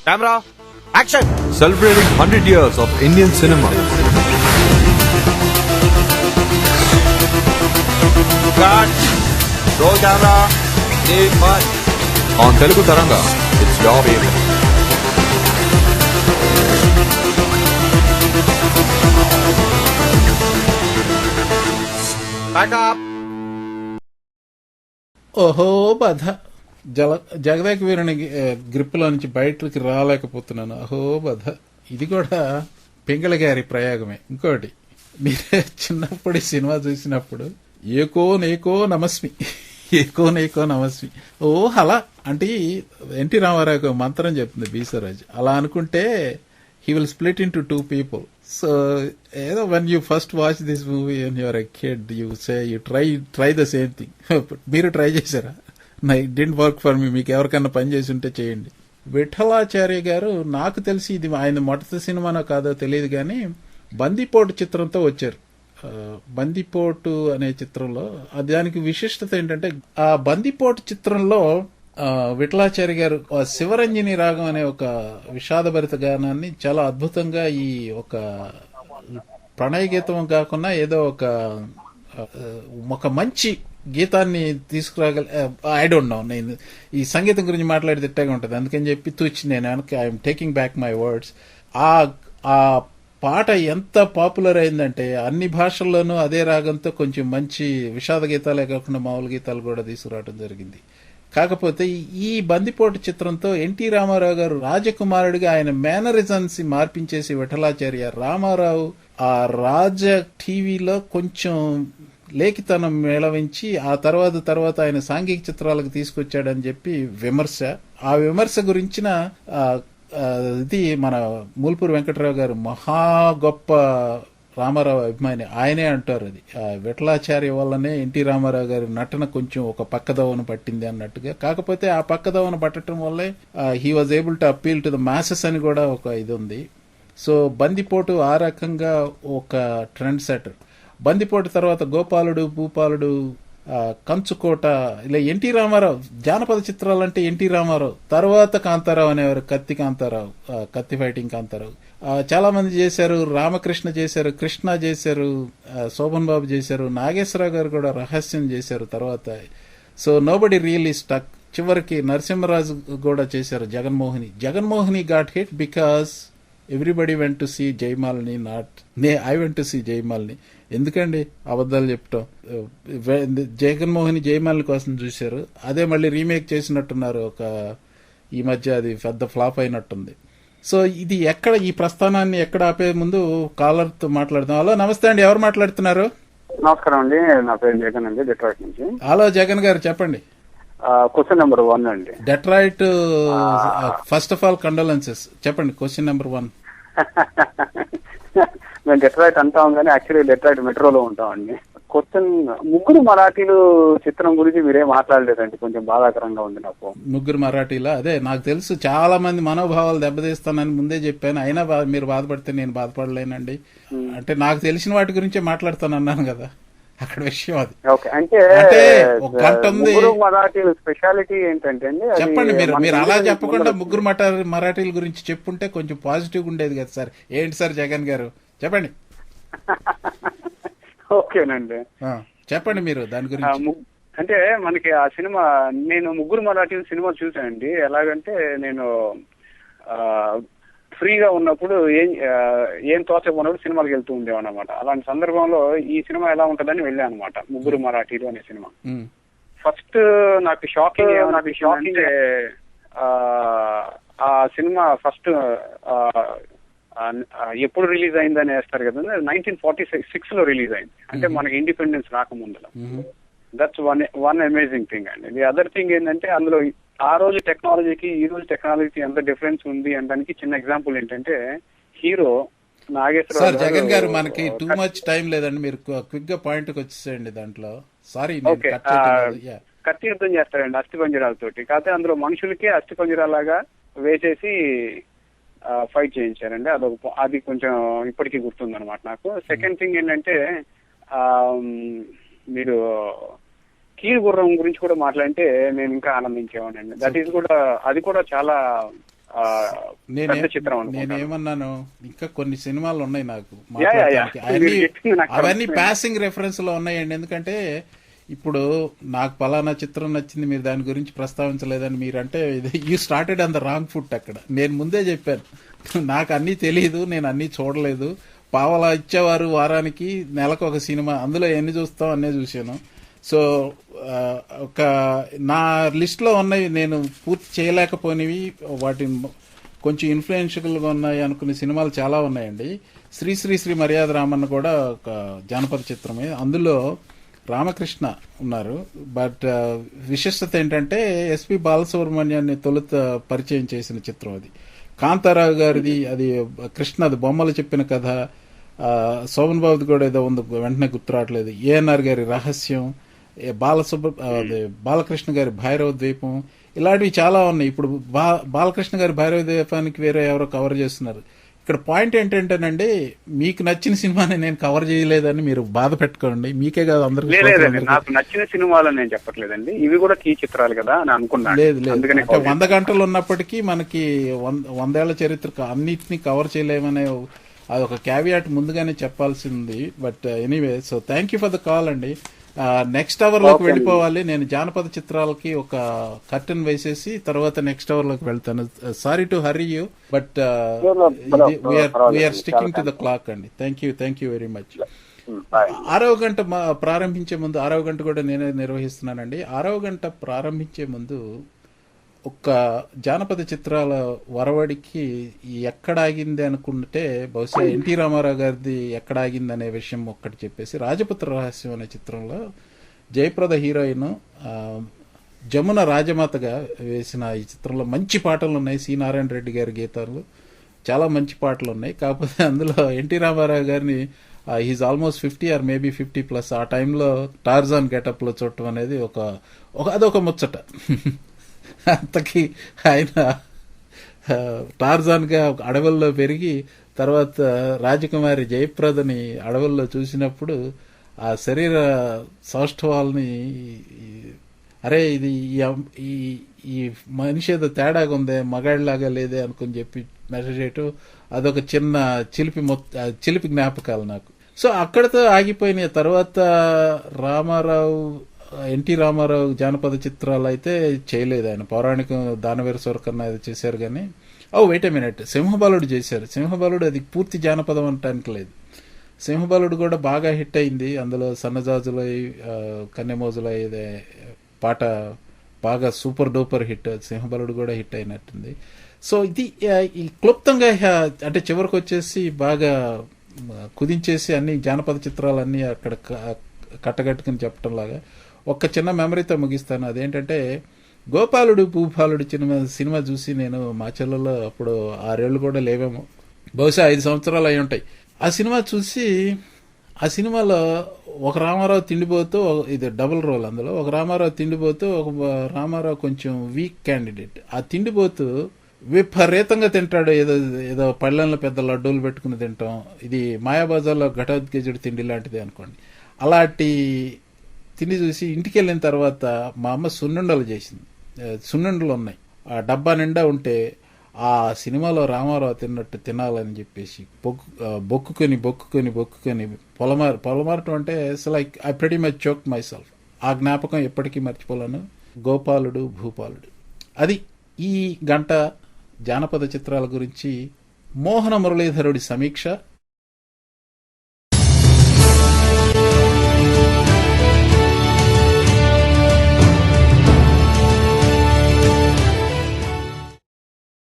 Camera, action! Celebrating 100 years of Indian cinema. Cut! Roll camera, take one. On Telugu Taranga, it's your baby. Back up! ఓహో బాధ జగదేక వీరుని గ్రిప్పులో నుంచి బయటకి రాలేకపోతున్నాను. అహో బాధ. ఇది కూడా పింగళ గారి ప్రయోగమే. ఇంకోటి, మీరే చిన్నప్పుడు సినిమా చూసినప్పుడు ఏకో నేకో నమస్మి, ఏకో నేకో నమస్మి, ఓ అలా అంటే ఎన్టీ రామారావు మంత్రం చెప్తుంది బీసరాజ్. అలా అనుకుంటే he will split into two people. So, when you first watch this movie and you're a kid, you say you try the same thing. మీరు ట్రై చేశారా? It didn't work for me. మీకు ఎవరికన్నా పని చేసి ఉంటే చేయండి. విఠలాచార్య గారు, నాకు తెలిసి ఇది ఆయన మొదటి సినిమానో కాదో తెలియదు కానీ బందిపోటు చిత్రంతో వచ్చారు. బందిపోటు అనే చిత్రంలో దానికి విశిష్టత ఏంటంటే, ఆ బందిపోటు చిత్రంలో విఠలాచార్య గారు శివరంజని రాగం అనే ఒక విషాదభరిత గానాన్ని చాలా అద్భుతంగా ఈ ఒక ప్రణయ గీతం కాకుండా ఏదో ఒక మంచి గీతాన్ని తీసుకురాగల. ఐ డోంట్ నో, నేను ఈ సంగీతం గురించి మాట్లాడి తిట్టగా ఉంటుంది, అందుకని చెప్పి తూచి నేను I'm taking back my words. ఆ పాట ఎంత పాపులర్ అయిందంటే అన్ని భాషల్లోనూ అదే రాగంతో కొంచెం మంచి విషాద గీతాలే కాకుండా మామూలు గీతాలు కూడా తీసుకురావడం జరిగింది. కాకపోతే ఈ బందిపోటు చిత్రంతో ఎన్టీ రామారావు గారు రాజకుమారుడిగా ఆయన మేనరిజమ్స్ మార్పించేసి విఠలాచార్య రామారావు ఆ రాజ టీవీలో కొంచెం లేఖితనం మేళవించి ఆ తర్వాత ఆయన సాంఘిక చిత్రాలకు తీసుకొచ్చాడని చెప్పి విమర్శ. ఆ విమర్శ గురించిన ఇది మన మూల్పూరి వెంకటరావు గారు మహా గొప్ప రామారావు అభిమాని, ఆయనే అంటారు అది విఠలాచార్య వల్లనే ఎన్టీ రామారావు గారి నటన కొంచెం ఒక పక్కదోవను పట్టింది అన్నట్టుగా. కాకపోతే ఆ పక్కదోవను పట్టడం వల్లే he was able to appeal to the masses అని కూడా ఒక ఇది ఉంది. సో బందిపోటు ఆ రకంగా ఒక ట్రెండ్ సెటర్. బందిపోటు తర్వాత గోపాలుడు, భూపాలుడు, కంచుకోట, ఇలా ఎన్టీ రామారావు జానపద చిత్రాలంటే ఎన్టీ రామారావు. తర్వాత కాంతారావు అనేవారు, కత్తి ఫైటింగ్ కాంతారావు. చాలా మంది చేశారు. రామకృష్ణ చేశారు, కృష్ణ చేశారు, శోభన్ బాబు చేశారు, నాగేశ్వరరావు గారు కూడా రహస్యం చేశారు తర్వాత. So nobody really stuck. చివరికి నరసింహరాజు కూడా చేశారు. Jaganmohini got hit because everybody went to see Jayamalini, I went to see Jayamalini. ఎందుకండి అబద్ధాలు చెప్పటం? జగన్మోహిని జయమాలిని కోసం చూశారు, అదే మళ్ళీ రీమేక్ చేసినట్టున్నారు ఈ మధ్య, అది పెద్ద ఫ్లాప్ అయినట్టుంది. సో ఇది ఈ ప్రస్థానాన్ని ఎక్కడ ఆపే ముందు కాలర్ తో మాట్లాడదాం. హలో, నమస్తే అండి, ఎవరు మాట్లాడుతున్నారు? నమస్కారం అండి, నా పేరు జగన్ అండి, డెట్రాయిట్ నుంచి. హలో జగన్ గారు, చెప్పండి. క్వశ్చన్ నెంబర్ 1 అండి. Detroit, first of all condolences. చెప్పండి క్వశ్చన్ నెంబర్ 1. మేము డెట్రాయిట్ అంటాం కానీ యాక్చువల్లీ డెట్రాయిట్ మెట్రోలో ఉంటామండి. క్వశ్చన్, ముగ్గురు మరాఠీలు చిత్రం గురించి మీరేం మాట్లాడలేదండి, కొంచెం బాధాకరంగా ఉంది నాకు. ముగ్గురు మరాఠీలా? అదే నాకు తెలుసు, చాలా మంది మనోభావాలు దెబ్బతీస్తానని ముందే చెప్పాను, అయినా మీరు బాధపడితే నేను బాధపడలేనండి. అంటే నాకు తెలిసిన వాటి గురించే మాట్లాడుతాను అన్నాను కదా, అక్కడ విషయం అది. ఓకే, అంటే ఒక గంట ఉంది. మరాఠీల స్పెషాలిటీ ఏంటంటే అండి, చెప్పండి. మీరు అలా చెప్పకుండా ముగ్గురు మరాఠీల గురించి చెప్పుంటే కొంచెం పాజిటివ్ ఉండేది కదా సార్. ఏంటి సార్ జగన్ గారు, చెప్పండి. ఓకేనండి, చెప్పండి మీరు దాని గురించి. అంటే మనకి ఆ సినిమా, నేను ముగ్గురు మరాఠీ సినిమా చూసానండి. ఎలాగంటే నేను ఫ్రీగా ఉన్నప్పుడు ఏం తోచకపోయినప్పుడు సినిమాకి వెళ్తూ ఉండేవాడు అనమాట. అలాంటి సందర్భంలో ఈ సినిమా ఎలా ఉంటుందని వెళ్ళాను అనమాట, ముగ్గురు మరాఠీలు అనే సినిమా. ఫస్ట్ నాకు షాకింగ్ ఆ సినిమా ఫస్ట్ ఎప్పుడు రిలీజ్ అయిందని వేస్తారు కదా, 1946 లో రిలీజ్ అయింది. అంటే మనకి ఇండిపెండెన్స్ రాకముందులో. దట్స్ వన్ అమేజింగ్ థింగ్ అండి. ది అదర్ థింగ్ ఏంటంటే, అందులో ఆ రోజు టెక్నాలజీకి ఈ రోజు టెక్నాలజీకి ఎంత డిఫరెన్స్ ఉంది అనడానికి చిన్న ఎగ్జాంపుల్ ఏంటంటే, హీరో నాగేశ్వరరావు. జగన్ గారు, మనకి టూ మచ్ టైం లేదండి, మీరు క్విక్ గా పాయింట్ కి వచ్చేసేయండి దాంట్లో. సారీ, కత్తి యుద్ధం చేస్తారండి అస్థిపంజరాలతోటి. కాకపోతే అందులో మనుషులకే అస్థిపంజరాలాగా వేసేసి ఫైట్ చేయించారండి. అది కొంచెం ఇప్పటికీ గుర్తుంది అనమాట నాకు. సెకండ్ థింగ్ ఏంటంటే, మీరు కీలు గుర్రం గురించి కూడా మాట్లాడితే నేను ఇంకా ఆనందించేవాడిని. అది కూడా చాలా పెద్ద చిత్రం అనుకుంటాను. నేనేమన్నాను, ఇంకా కొన్ని సినిమాలు ఉన్నాయి నాకు Yeah. మాట్లాడడానికి. మీరు చెప్పింది నాకు అవన్నీ అర్థమైంది. పాసింగ్ రెఫరెన్స్ లో ఉన్నాయండి. ఎందుకంటే ఇప్పుడు నాకు పలానా చిత్రం నచ్చింది, మీరు దాని గురించి ప్రస్తావించలేదని మీరంటే you started on the wrong foot. అక్కడ నేను ముందే చెప్పాను, నాకు అన్నీ తెలియదు, నేను అన్నీ చూడలేదు. పావలా ఇచ్చేవారు వారానికి, నెలకు ఒక సినిమా, అందులో ఎన్ని చూస్తాం అన్నీ చూశాను. సో ఒక నా లిస్ట్లో ఉన్నవి, నేను పూర్తి చేయలేకపోయినవి, వాటిని కొంచెం ఇన్ఫ్లుయెన్షియల్గా ఉన్నాయి అనుకునే సినిమాలు చాలా ఉన్నాయండి. శ్రీ శ్రీ శ్రీ మర్యాద రామన్న కూడా ఒక జానపద చిత్రమే. అందులో రామకృష్ణ ఉన్నారు. బట్ విశిష్టత ఏంటంటే ఎస్పి బాలసుబ్రహ్మణ్యాన్ని తొలుత పరిచయం చేసిన చిత్రం అది. కాంతారావు గారిది అది కృష్ణది బొమ్మలు చెప్పిన కథ. శోభన్ బాబుది కూడా ఏదో ఉంది, వెంటనే గుర్తు రావట్లేదు. ఏఎన్ఆర్ గారి రహస్యం, బాలకృష్ణ గారి భైరవ ద్వీపం, ఇలాంటివి చాలా ఉన్నాయి. ఇప్పుడు బాలకృష్ణ గారి భైరవ ద్వీపానికి వేరే ఎవరో కవర్ చేస్తున్నారు. ఇక్కడ పాయింట్ ఏంటంటేనండి, మీకు నచ్చిన సినిమాని నేను కవర్ చేయలేదని మీరు బాధ పెట్టుకోండి. మీకే కాదు అందరికీ. లేదండి, నాకు నచ్చిన సినిమాలు నేను చెప్పట్లేదండి, ఇవి కూడా కీ చిత్రాలు కదా అని అనుకున్నాను. లేదు అంటే 100 గంటలు ఉన్నప్పటికీ మనకి 100 ఏళ్ల చరిత్ర అన్నిటినీ కవర్ చేయలేమనే అదొక క్యావియాట్ ముందుగానే చెప్పాల్సింది. But anyway, so thank you for the call అండి. నెక్స్ట్ అవర్ లోకి వెళ్ళిపోవాలి. నేను జానపద చిత్రాలకి ఒక కర్టన్ వేసేసి తర్వాత నెక్స్ట్ అవర్ లోకి వెళ్తాను. Sorry to hurry you, but we're sticking to the clock అండి. Thank you very much. 6వ గంట ప్రారంభించే ముందు, 6వ గంట కూడా నేనే నిర్వహిస్తున్నానండి. 6వ గంట ప్రారంభించే ముందు ఒక జానపద చిత్రాల వరవడికి ఎక్కడాగింది అనుకుంటే బహుశా ఎన్టీ రామారావు గారిది ఎక్కడాగింది అనే విషయం ఒక్కటి చెప్పేసి, రాజపుత్ర రహస్యం అనే చిత్రంలో జయప్రద హీరోయిన్ జమున రాజమాతగా వేసిన ఈ చిత్రంలో మంచి పాటలు ఉన్నాయి. సి నారాయణ రెడ్డి గారి గీతాలు, చాలా మంచి పాటలు ఉన్నాయి. కాకపోతే అందులో ఎన్టీ రామారావు గారిని హీజ్ ఆల్మోస్ట్ 50 ఆర్ మేబీ 50+, ఆ టైంలో టార్జాన్ గెటప్ లో చూడటం అనేది అదొక ముచ్చట. అంతకి ఆయన టార్జాన్ గా అడవుల్లో పెరిగి తర్వాత రాజకుమారి జయప్రదని అడవుల్లో చూసినప్పుడు ఆ శరీర సౌష్ఠవాల్ని, అరే ఇది ఈ మనిషి ఏదో తేడాగా ఉందే, మగాడిలాగా లేదే అనుకుని చెప్పి మెసేజ్ చేయటం, అదొక చిన్న చిలిపి జ్ఞాపకాలు నాకు. సో అక్కడతో ఆగిపోయిన తర్వాత ఎన్టీ రామారావు జానపద చిత్రాలు అయితే చేయలేదు ఆయన. పౌరాణికం దానవీర సూరకర్ణ అది చేశారు కానీ, వెయిట్ ఎ మినిట్, సింహబలుడు చేశారు. సింహబలుడు అది పూర్తి జానపదం అంటానికి లేదు. సింహబలుడు కూడా బాగా హిట్ అయింది. అందులో సన్నజాజులై కన్నెమోజులై పాట బాగా సూపర్ డూపర్ హిట్. సింహబలుడు కూడా హిట్ అయినట్టుంది. సో ఇది క్లుప్తంగా అంటే చివరికి వచ్చేసి బాగా కుదించేసి అన్ని జానపద చిత్రాలన్నీ అక్కడ కట్టగట్టుకుని చెప్పటం లాగా ఒక్క చిన్న మెమరీతో ముగిస్తాను. అదేంటంటే గోపాలుడు భూపాలుడు సినిమా చూసి నేను మా చెల్లెలో అప్పుడు 6 ఏళ్ళు కూడా లేవేమో, బహుశా 5 సంవత్సరాలు అయి ఉంటాయి. ఆ సినిమా చూసి, ఆ సినిమాలో ఒక రామారావు తిండిపోతూ, ఇది డబుల్ రోల్, అందులో ఒక రామారావు తిండిపోతూ, ఒక రామారావు కొంచెం వీక్ క్యాండిడేట్. ఆ తిండిపోతూ విపరీతంగా తింటాడు. ఏదో పళ్ళెంలో పెద్ద లడ్డూలు పెట్టుకుని తింటాం. ఇది మాయాబజార్లో ఘటోద్గజుడు తిండి లాంటిది అనుకోండి. అలాంటి తిండి చూసి ఇంటికి వెళ్ళిన తర్వాత మా అమ్మ సున్నుండలు చేసింది. సున్నుండలు ఉన్నాయి, ఆ డబ్బా నిండా ఉంటే ఆ సినిమాలో రామారావు తిన్నట్టు తినాలని చెప్పేసి బొక్కుకొని పొలమారటం అంటే like I pretty much choke my self. ఆ జ్ఞాపకం ఎప్పటికీ మర్చిపోలేను. గోపాలుడు భూపాలుడు. అది ఈ గంట జానపద చిత్రాల గురించి మోహన మురళీధరుడి సమీక్ష.